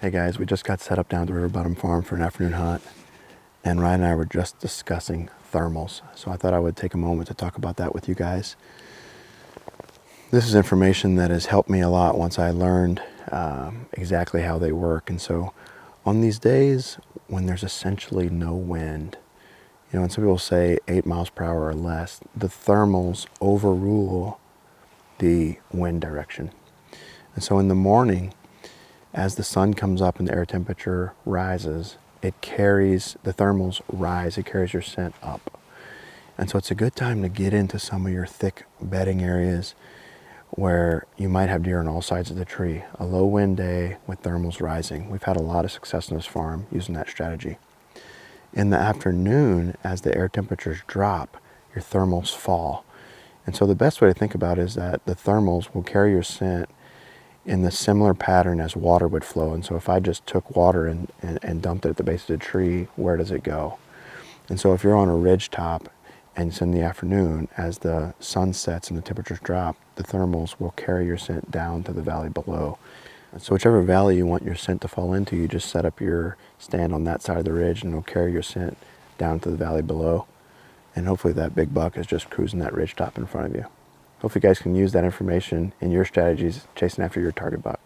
Hey guys, we just got set up down at the River Bottom Farm for an afternoon hunt, and Ryan and I were just discussing thermals. So I thought I would take a moment to talk about that with you guys. This is information that has helped me a lot once I learned exactly how they work. And so on these days when there's essentially no wind, and some people say 8 miles per hour or less, the thermals overrule the wind direction. And so in the morning, as the sun comes up and the air temperature rises, the thermals rise, it carries your scent up. And so it's a good time to get into some of your thick bedding areas where you might have deer on all sides of the tree. A low wind day with thermals rising. We've had a lot of success on this farm using that strategy. In the afternoon, as the air temperatures drop, your thermals fall. And so the best way to think about it is that the thermals will carry your scent in the similar pattern as water would flow. And so if I just took water and dumped it at the base of the tree, where does it go? And so if you're on a ridge top and it's in the afternoon, as the sun sets and the temperatures drop, the thermals will carry your scent down to the valley below. And so whichever valley you want your scent to fall into, you just set up your stand on that side of the ridge and it'll carry your scent down to the valley below. And hopefully that big buck is just cruising that ridge top in front of you. Hopefully you guys can use that information in your strategies chasing after your target buck.